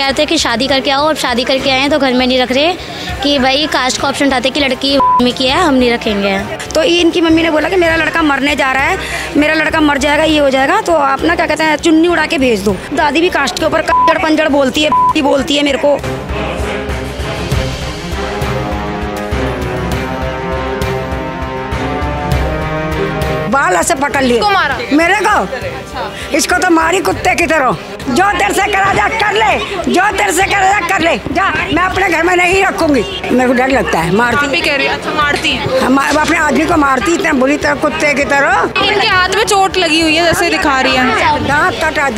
कहते कि शादी करके आओ, अब शादी करके आए हैं तो घर में नहीं रख रहे कि भाई कास्ट का ऑप्शन उठाते कि लड़की में किया है, हम नहीं रखेंगे। तो इनकी मम्मी ने बोला कि मेरा लड़का मरने जा रहा है, मेरा लड़का मर जाएगा, ये हो जाएगा, तो आप ना क्या कहते हैं चुन्नी उड़ा के भेज दो। दादी भी कास्ट के ऊपर कंजड़ पंजड़ बोलती है मेरे को। बाल ऐसे पकड़ लिए मारा मेरे को। इसको तो मारी कुत्ते की तरह। जो तेरे से करा जा कर ले, जो तेरे से करा जा कर ले, जा। मैं अपने घर में नहीं रखूंगी, मेरे को डर लगता है। मारती भी कह रही है। अच्छा, मारती है। हम अपने आदमी को मारती इतना बुरी तरह कुत्ते की तरह। इनके हाथ में चोट लगी हुई है जैसे दिखा रही है। दांत काटा,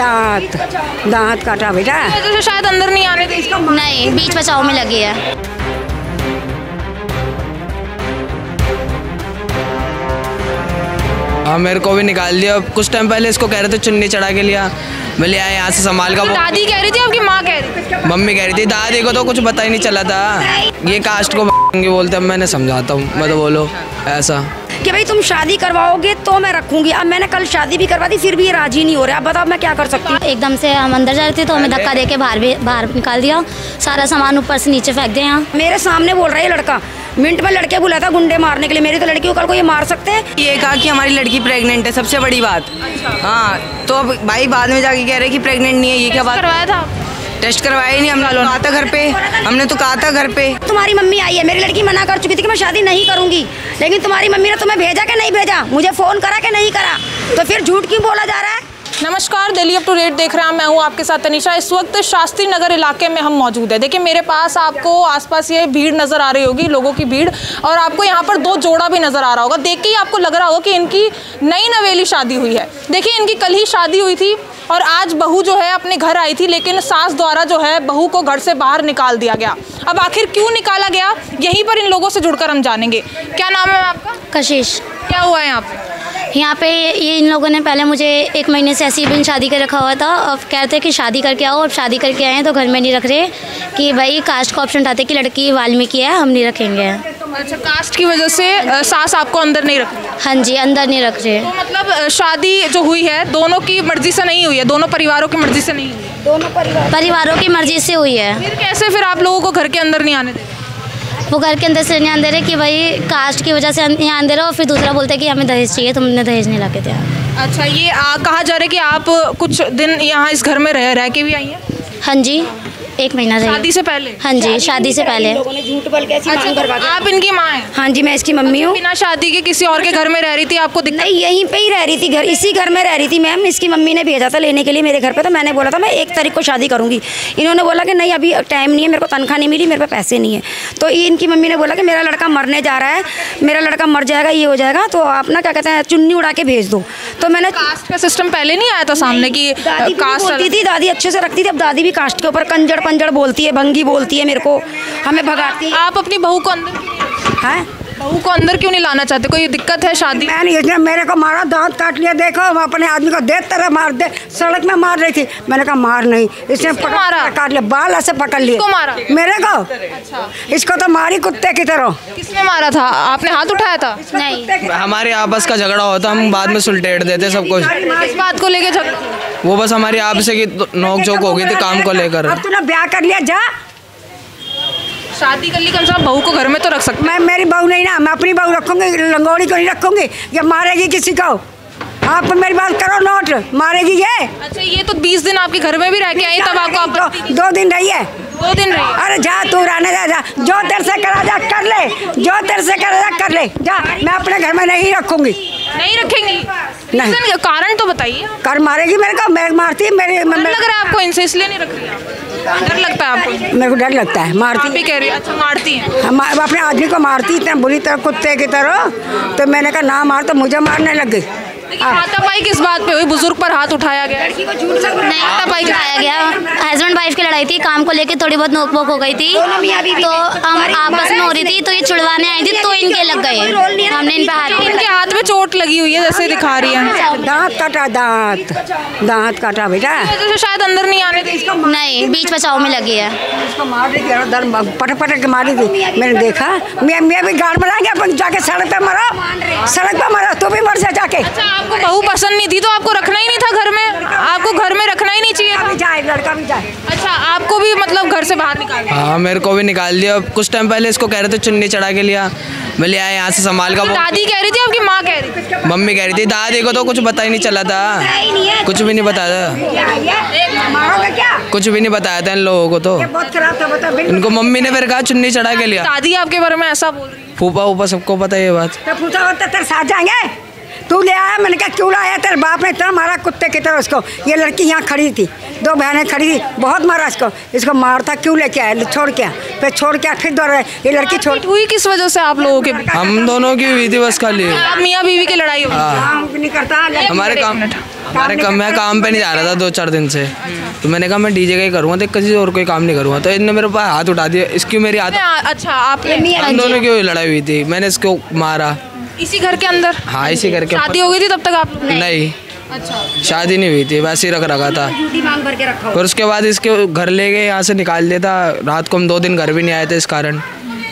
दांत काटा बेटा। तो शायद अंदर नहीं आने दी इसको। नहीं, बीच बचाव में लगी है। हाँ, मेरे को भी निकाल दिया। कुछ टाइम पहले इसको कह रहे थे चुन्नी चढ़ा के लिया, मैं लिया यहाँ से संभाल का। दादी कह रही थी, आपकी माँ कह रही थी? मम्मी कह रही थी। दादी को तो कुछ पता ही नहीं चला था। ये कास्ट को बोलते, अब मैंने समझाता हूँ, मैं तो बोलो ऐसा कि भाई तुम शादी करवाओगे तो मैं रखूंगी। अब मैंने कल शादी भी करवा दी, फिर भी ये राजी नहीं हो रहा। अब बताओ मैं क्या कर सकती हूँ। एकदम से हम अंदर जा रहे थे तो हमें धक्का देके बाहर निकाल दिया, सारा सामान ऊपर से नीचे फेंक दिया। यहाँ मेरे सामने बोल रहा है लड़का, मिनट में लड़के बुलाता गुंडे मारने के लिए। मेरी तो लड़की को कल को ये मार सकते हैं। ये कहा कि हमारी लड़की प्रेग्नेंट है, सबसे बड़ी बात। हाँ, तो अब भाई बाद में जाके कह रहे कि प्रेग्नेंट नहीं है। ये क्या बात? करवाया था? टेस्ट करवाया नहीं, हमने कहा था घर पे, हमने तो कहा था घर पे। तुम्हारी मम्मी आई है, मेरी लड़की मना कर चुकी थी कि मैं शादी नहीं करूंगी, लेकिन तुम्हारी मम्मी ने तुम्हें भेजा कि नहीं भेजा, मुझे फोन करा कि नहीं करा, तो फिर झूठ क्यों बोला जा रहा है? नमस्कार, दिल्ली अप टू डेट देख रहे हैं। मैं हूं आपके साथ तनिषा। इस वक्त शास्त्री नगर इलाके में हम मौजूद है। देखिए मेरे पास आपको आसपास ये भीड़ नज़र आ रही होगी, लोगों की भीड़, और आपको यहाँ पर दो जोड़ा भी नज़र आ रहा होगा। देख के ही आपको लग रहा होगा कि इनकी नई नवेली शादी हुई है। देखिए इनकी कल ही शादी हुई थी और आज बहू जो है अपने घर आई थी, लेकिन सास द्वारा जो है बहू को घर से बाहर निकाल दिया गया। अब आखिर क्यों निकाला गया, यहीं पर इन लोगों से जुड़कर हम जानेंगे। क्या नाम है आपका? कशिश। क्या हुआ है यहाँ पे? यहाँ पे ये इन लोगों ने पहले मुझे 1 महीने से ऐसी बिन शादी कर रखा हुआ था। अब कहते कि शादी करके आओ, अब शादी करके आए हैं तो घर में नहीं रख रहे कि भाई कास्ट का ऑप्शन उठाते कि लड़की वाल्मीकि है, हम नहीं रखेंगे। अच्छा, कास्ट की वजह से सास आपको अंदर नहीं रख रही? हाँ जी, अंदर नहीं रख रहे। तो मतलब शादी जो हुई है दोनों की मर्जी से नहीं हुई है, दोनों परिवारों की मर्जी से नहीं हुई है? दोनों परिवारों की मर्जी से हुई है। फिर कैसे फिर आप लोगों को घर के अंदर नहीं आने देते? वो घर के अंदर से नहीं आने दे रहे कि भाई कास्ट की वजह से नहीं आने दे रहे, और फिर दूसरा बोलते कि हमें दहेज चाहिए, तुमने दहेज नहीं ला के दिया। अच्छा, ये कहा जा रहा है कि आप कुछ दिन यहाँ इस घर में रह के भी आई हैं? हाँ जी, 1 महीना रही। शादी से पहले? हाँ जी, शादी से पहले। लोगों ने झूठ बोल के ऐसी मांग करवा दी। आप इनकी माँ हैं? हाँ जी, मैं इसकी मम्मी हूँ। बिना शादी के किसी और के घर में रह रही थी, आपको दिक्कत? नहीं, यहीं पे ही रह रही थी, घर इसी घर में रह रही थी मैम। इसकी मम्मी ने भेजा था लेने के लिए मेरे घर पे, तो मैंने बोला था मैं 1 तारीख को शादी करूंगी। इन्होंने बोला कि नहीं अभी टाइम नहीं है, मेरे को तनख्वाह नहीं मिली, मेरे पे पैसे नहीं है। तो इनकी मम्मी ने बोला कि मेरा लड़का मरने जा रहा है, मेरा लड़का मर जाएगा, ये हो जाएगा, तो आप ना क्या कहते हैं चुन्नी उड़ा के भेज दो। तो मैंने कास्ट का सिस्टम पहले नहीं आया था सामने की? दादी कास्ट बोलती थी, दादी अच्छे से रखती थी। अब दादी भी कास्ट के ऊपर कंजड़ पंजड़ बोलती है, भंगी बोलती है मेरे को, हमें भगाती है। आप अपनी बहू को अंदर क्यों हैं? बहू को अंदर क्यों नहीं लाना चाहते? कोई दिक्कत है शादी? मैंने इसने मेरे को मारा, दांत काट लिया। देखो अपने आदमी को दे तरह मार दे, सड़क में मार रही थी। मैंने कहा मार नहीं, इसने मारा? काट लिया, बाल ऐसे पकड़ लिए। किसको मारा? मेरे को। अच्छा, इसको तो मारी कुत्ते की तरह। किसने मारा था? आपने हाथ उठाया था? नहीं, हमारे आपस का झगड़ा होता, हम बाद में सुलटेट देते सब कुछ। किस बात को लेके झगड़ा? वो बस हमारी आपस की नोक झोंक हो गई थी काम को लेकर। अब तूने ब्याह कर लिया, जा। शादी कर ली, कम से कम बहू को घर में तो रख सकते। मैं मेरी बहू नहीं ना, मैं अपनी बहू रखूंगी, लंगोड़ी को नहीं रखूंगी। ये मारेगी किसी को। आप मेरी बात करो, नोट मारेगी ये। अच्छा, ये तो 20 दिन आपके घर में भी रह के आई, तब आपको 2 दिन रही है। 2 दिन रही? अरे जा तू, रहने जा। जो तेरे से करा जा कर ले, जो तेरे से करा जा कर ले, जा। मैं अपने घर में नहीं रखूंगी। नहीं रखेंगी? नहीं। रीज़न, कारण तो बताइए। कर मारेगी मेरे को, मैं मारती मेरे। डर लग रहा है आपको इनसे, इसलिए नहीं रख रही आप? डर लगता है आपको? मेरे को डर लगता है, मारती भी कह रही है। अच्छा, मारती हैं? हम अपने आदमी को मारती इतना बुरी तरह कुत्ते की तरह। तो मैंने कहा ना मार, तो मुझे मारने लग गई। हाथापाई किस बात पे हुई? बुजुर्ग पर हाथ उठाया गया? नहीं हाथापाई कराया गया। हस्बैंड वाइफ की लड़ाई थी, काम को लेके थोड़ी बहुत नोकझोंक हो गई थी, तो हम आपस में हो रही थी, तो ये छुड़वाने आई थी, तो इनके लग गए। हमने इन पे हाथ। इनके हाथ में चोट लगी हुई है जैसे दिखा रही है। दांत काटा, दांत काटा बेटा। तो शायद अंदर नहीं आने दी? नहीं, बीच बचाव में लगी है। इसको मार रही थी, पटक पटक के मारी थी। मैंने देखा, मैं भी गाड़ बनाएंगे अपन, जाके सड़क पे मरो, सड़क पे मरो, तू भी मर जा जाके। आपको बहू पसंद नहीं थी तो आपको रखना ही नहीं था घर में? आपको घर में रखना ही नहीं चाहिए? अभी जाए एक लड़का भी जाए। अच्छा, आपको भी मतलब घर से बाहर निकाल दिया? हाँ, मेरे को भी निकाल दिया। कुछ टाइम पहले इसको कह रहे थे चुन्नी चढ़ा के लिया, मैं ले आया यहाँ से संभाल का। दादी कह रही थी, आपकी माँ कह रही थी? मम्मी कह रही थी। दादी को तो कुछ पता ही नहीं चला था, कुछ भी नहीं बताया था, कुछ भी नहीं बताया था इन लोगों को। तो बहुत खराब था, बता। इनको मम्मी ने फिर कहा चुन्नी चढ़ा के लिया। दादी आपके बारे में ऐसा बोल रही है? फूफा ऊपर सबको पता है ये बात। तो पूछा होता तेरे साथ जाएंगे, तू ले आया। मैंने कहा क्यों लाया, तेरे बाप ने इतना मारा कुत्ते की तरह उसको। ये लड़की यहाँ खड़ी थी, 2 बहनें खड़ी थी, बहुत मारा इसको मारता क्यों लेके आया, छोड़ के फिर छोड़ के फिर दौड़ रहे। ये लड़की छोड़ हुई किस वजह से आप लोगों के? हम दोनों की हुई थी बस खाली। आप मियाँ बीवी की लड़ाई हुई? काम नहीं करता। हमारे काम मैं काम पे नहीं जा रहा था 2-4 दिन से, तो मैंने कहा मैं डीजे का ही करूँगा, तो किसी और कोई काम नहीं करूँगा। तो इन्होंने मेरे पास हाथ उठा दिया, इसकी मेरी हाथ। अच्छा, आपने? हम दोनों की लड़ाई हुई थी, मैंने इसको मारा। इसी घर के अंदर? हाँ, इसी घर के। शादी हो गई थी तब तक आप लोग? नहीं, अच्छा, शादी नहीं हुई थी, वैसे ही रखा था। मांग भर के रखा। फिर उसके बाद इसके घर ले गए, यहाँ से निकाल दिया था। रात को हम 2 दिन घर भी नहीं आए थे इस कारण।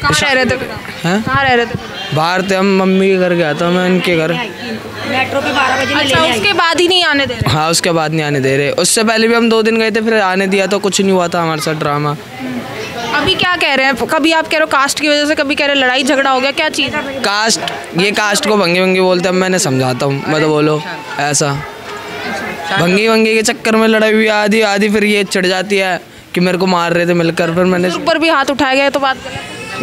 कहाँ रह रहे थे? हैं? कहाँ रह रहे थे? बाहर थे हम, मम्मी के घर गया था मैं, उनके घर। मेट्रो पे 12 बजे अच्छा, उसके बाद ही नहीं आने दे रहे? हाँ, उसके बाद नहीं आने दे रहे। उससे पहले भी हम 2 दिन गए थे, फिर आने दिया तो कुछ नहीं हुआ था हमारे साथ ड्रामा। अभी क्या कह रहे हैं? कभी आप कह रहे हो कास्ट की वजह से, कभी कह रहे हो लड़ाई झगड़ा हो गया, क्या चीज़? ये कास्ट को भंगी वंगी बोलते हैं, मैंने समझाता हूँ, मैं तो बोलो ऐसा भंगी वंगी के चक्कर में लड़ाई हुई आधी फिर ये चिढ़ जाती है कि मेरे को मार रहे थे मिलकर। फिर मैंने ऊपर भी हाथ उठाया गया, तो बात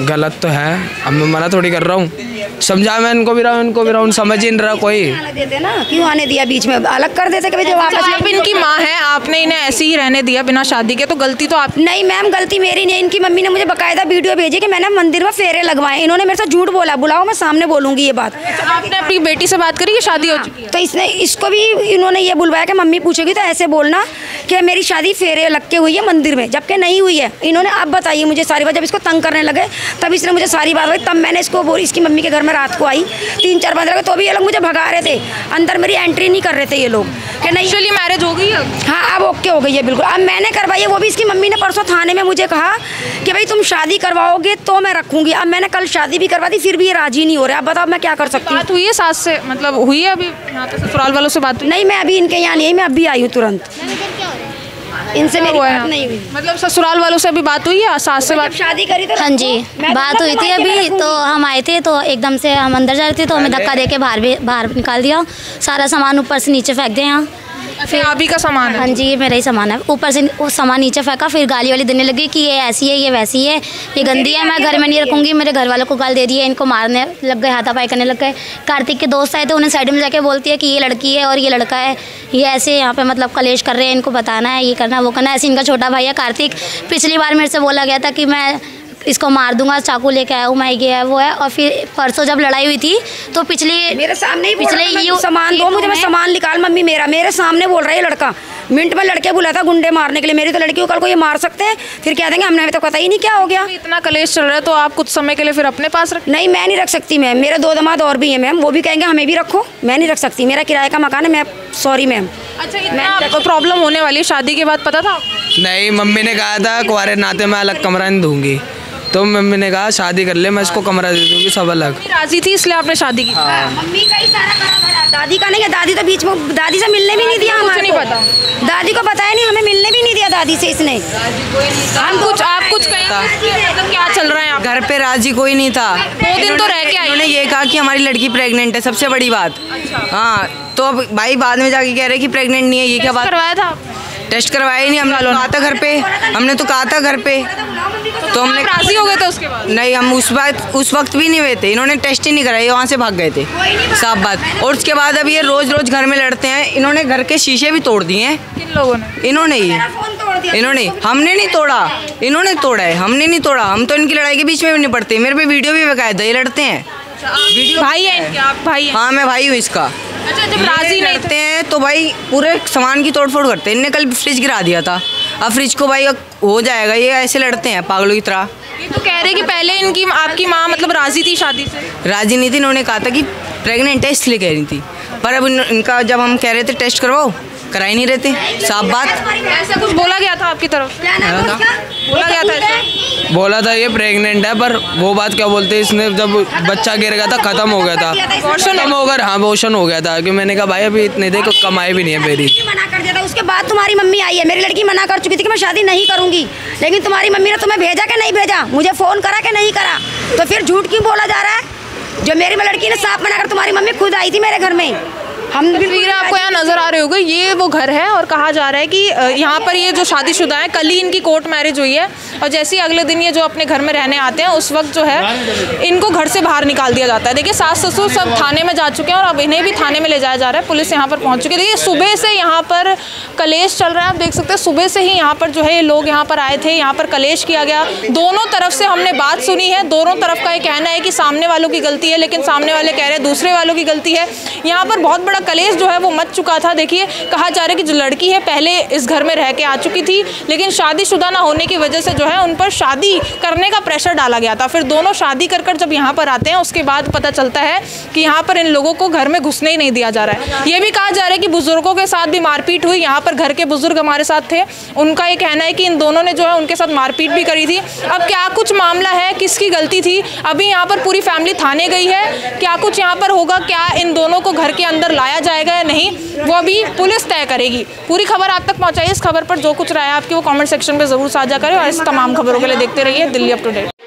गलत तो है, अब मैं मना थोड़ी कर रहा हूँ, समझा मैं इनको भी रहा हूँ, समझ ही नहीं रहा कोई। देते ना, क्यों आने दिया बीच में, अलग कर देते कभी। जो वापस आप इनकी माँ है, आपने इन्हें ऐसे ही रहने दिया बिना शादी के, तो गलती तो आप? नहीं मैम, गलती मेरी नहीं। इनकी मम्मी ने मुझे बकायदा वीडियो भेजी कि मैंने मंदिर में फेरे लगवाए। इन्होंने मेरे से झूठ बोला। बुलाओ, मैं सामने बोलूंगी ये बात। आपने अपनी बेटी से बात करी कि शादी हो चुकी है? तो इसको भी इन्होंने ये बुलवाया कि मम्मी पूछेगी तो ऐसे बोलना कि मेरी शादी फेरे लग के हुई है मंदिर में, जबकि नहीं हुई है। इन्होंने अब बताइए मुझे सारी बात। जब इसको तंग करने लगे तब इसने मुझे सारी बात बताई। तब मैंने इसको बोली, इसकी मम्मी के घर में रात को आई 3-4 बजे लगे, तो भी ये लोग मुझे भगा रहे थे, अंदर मेरी एंट्री नहीं कर रहे थे ये लोग कि नहीं। एक्चुअली मैरिज हो गई है? हाँ, अब ओके हो गई है बिल्कुल। अब मैंने करवाई है, वो भी इसकी मम्मी ने परसों थाने में मुझे कहा कि भाई तुम शादी करवाओगे तो मैं रखूँगी। अब मैंने कल शादी भी करवा दी, फिर भी ये राजी नहीं हो रहा। अब बताओ मैं क्या कर सकती हूँ। बात हुई है सास से, मतलब हुई है अभी यहाँ पे ससुराल वालों से बात? नहीं, मैं अभी इनके यहाँ नहीं, मैं अभी आई हूँ तुरंत। इनसे मेरी बात नहीं हुई। मतलब ससुराल वालों से अभी बात हुई है, सास से बात? शादी करी तो हाँ जी, बात हुई थी अभी। तो हम आए थे, तो एकदम से हम अंदर जा रहे थे, तो हमें धक्का दे के बाहर निकाल दिया। सारा सामान ऊपर से नीचे फेंक दिया यहाँ। फिर आप ही का सामान है? हाँ जी, ये मेरा ही सामान है। ऊपर से वो सामान नीचे फेंका, फिर गाली वाली देने लगी कि ये ऐसी है, ये वैसी है, ये गंदी है, मैं घर में नहीं रखूँगी। मेरे घर वालों को गाल दे दी है, इनको मारने लग गए, हाथापाई करने लग गए। कार्तिक के दोस्त आए थे, उन्हें साइड में जाके बोलती है कि ये लड़की है और ये लड़का है, ये ऐसे यहाँ पे मतलब कलेश कर रहे हैं, इनको बताना है, ये करना वो करना। ऐसे इनका छोटा भाई है कार्तिक। पिछली बार मेरे से बोला गया था कि मैं इसको मार दूंगा, चाकू लेके आया हूँ मैं, ये है वो है। और फिर परसों जब लड़ाई हुई थी तो मेरे सामने ही पिछले सामान दो मुझे, मैं सामान निकाल मम्मी मेरे सामने बोल रहा है लड़का। मिनट में लड़के बुलाया था गुंडे मारने के लिए। मेरी तो लड़की को कल को ये मार सकते हैं, फिर क्या देंगे, हमने तो पता ही नहीं क्या हो गया। इतना कलेश चल रहा है तो आप कुछ समय के लिए फिर अपने पास रख? नहीं, मैं नहीं रख सकती मैम, मेरे 2 दामाद और भी हैं मैम, वो भी कहेंगे हमें भी रखो। मैं नहीं रख सकती, मेरा किराए का मकान है। मैं सॉरी मैम। अच्छा, इतना प्रॉब्लम होने वाली है शादी के बाद, पता था? नहीं, मम्मी ने कहा था कुंवारे नाते मैं अलग कमरा नहीं दूंगी, तो मम्मी ने कहा शादी कर ले, मैं इसको कमरा दे दूंगी सब अलग। राजी थी इसलिए आपने शादी की? मम्मी का ही सारा करा भरा, दादी का नहीं है। दादी तो बीच में, दादी से मिलने भी नहीं दिया हमें। नहीं पता, दादी को बताया नहीं, हमें मिलने भी नहीं दिया दादी से इसने। आप कुछ कहें क्या चल रहा है? घर पे राजी कोई नहीं था। 2 दिन तो रह के आई। उन्होंने ये कहा कि हमारी लड़की प्रेग्नेंट है, सबसे बड़ी बात। हाँ, तो अब भाई बाद में जाके कह रहे कि प्रेग्नेंट नहीं है, ये क्या बात? करवाया था? टेस्ट करवाया ही नहीं, हमने कहा था घर पे, हमने तो कहा था घर पे, तो हमने राजी हो गए थे उसके बाद? नहीं, हम उस वक्त भी नहीं हुए थे। इन्होंने टेस्ट ही नहीं कराया, वहाँ से भाग गए थे, साफ बात। और उसके बाद अब ये रोज रोज घर में लड़ते हैं। इन्होंने घर के शीशे भी तोड़ दिए हैं। किन लोगों ने? इन्होंने ही, इन्होंने, हमने नहीं तोड़ा, इन्होंने तोड़ा है, हमने नहीं तोड़ा। हम तो इनकी लड़ाई के बीच में भी नहीं पड़ते। मेरे पे वीडियो भी बकायदा, ये लड़ते हैं। भाई है इनके? आप भाई हैं? हाँ, मैं भाई हूँ इसका। अच्छा, जब राजी नहीं करते हैं तो भाई पूरे सामान की तोड़फोड़ करते हैं। इनने कल फ्रिज गिरा दिया था, अब फ्रिज को भाई हो जाएगा। ये ऐसे लड़ते हैं पागलों की तरह। ये तो कह रहे कि पहले इनकी आपकी माँ मतलब राजी थी शादी से? राजी नहीं थी, इन्होंने कहा था कि प्रेग्नेंट है इसलिए कह रही थी। पर अब इनका जब हम कह रहे थे टेस्ट करवाओ, करा ही नहीं रहते, साफ बात। ऐसा कुछ बोला गया था आपकी तरफ? बोला गया था ऐसा? बोला था ये प्रेग्नेंट है, पर वो बात क्या बोलते, इसने जब बच्चा गिर गया था खत्म हो गया था, खत्म होकर हाँ अबॉर्शन हो गया था। कि मैंने कहा भाई अभी इतने देखो कमाई भी नहीं है मेरी। उसके बाद तुम्हारी मम्मी आई है। मेरी लड़की मना कर चुकी थी कि मैं शादी नहीं करूँगी, लेकिन तुम्हारी मम्मी ने तुम्हें भेजा कि नहीं भेजा, मुझे फ़ोन करा कि नहीं करा, तो फिर झूठ क्यों बोला जा रहा है? जो मेरी लड़की ने साफ मना कर, तुम्हारी मम्मी खुद आई थी मेरे घर में। हम तस्वीरें आपको यहाँ नज़र आ रही होगी, ये वो घर है और कहा जा रहा है कि यहाँ पर ये जो शादीशुदा है, कल ही इनकी कोर्ट मैरिज हुई है और जैसे ही अगले दिन ये जो अपने घर में रहने आते हैं उस वक्त जो है इनको घर से बाहर निकाल दिया जाता है। देखिए सास ससुर सब थाने में जा चुके हैं और अब इन्हें भी थाने में ले जाया जा रहा है। पुलिस यहाँ पर पहुँच चुकी है। देखिए सुबह से यहाँ पर कलेश चल रहा है, आप देख सकते हैं सुबह से ही यहाँ पर जो है लोग यहाँ पर आए थे, यहाँ पर कलेश किया गया। दोनों तरफ से हमने बात सुनी है, दोनों तरफ का ये कहना है कि सामने वालों की गलती है, लेकिन सामने वाले कह रहे हैं दूसरे वालों की गलती है। यहाँ पर बहुत बड़ा कलेश जो है वो मच चुका था। देखिए कहा जा रहा है कि जो लड़की है पहले इस घर में रह के आ चुकी थी, लेकिन शादीशुदा ना होने की वजह से जो है उन पर शादी करने का प्रेशर डाला गया था। फिर दोनों शादी कर जब यहाँ पर आते हैं उसके बाद पता चलता है कि यहाँ पर इन लोगों को घर में घुसने ही नहीं दिया जा रहा है। ये भी कहा जा रहा है कि बुजुर्गों के साथ भी मारपीट हुई। यहाँ पर घर के बुजुर्ग हमारे साथ थे, उनका ये कहना है कि इन दोनों ने जो है उनके साथ मारपीट भी करी थी। अब क्या कुछ मामला है, किसकी गलती थी, अभी यहाँ पर पूरी फैमिली थाने गई है। क्या कुछ यहाँ पर होगा, क्या इन दोनों को घर के अंदर लाया जाएगा या नहीं, वो अभी पुलिस तय करेगी। पूरी खबर आप तक पहुंचाइए। इस खबर पर जो कुछ राय है आपकी वो कमेंट सेक्शन में जरूर साझा करें और इस तमाम खबरों के लिए देखते रहिए दिल्ली अप टू डेट।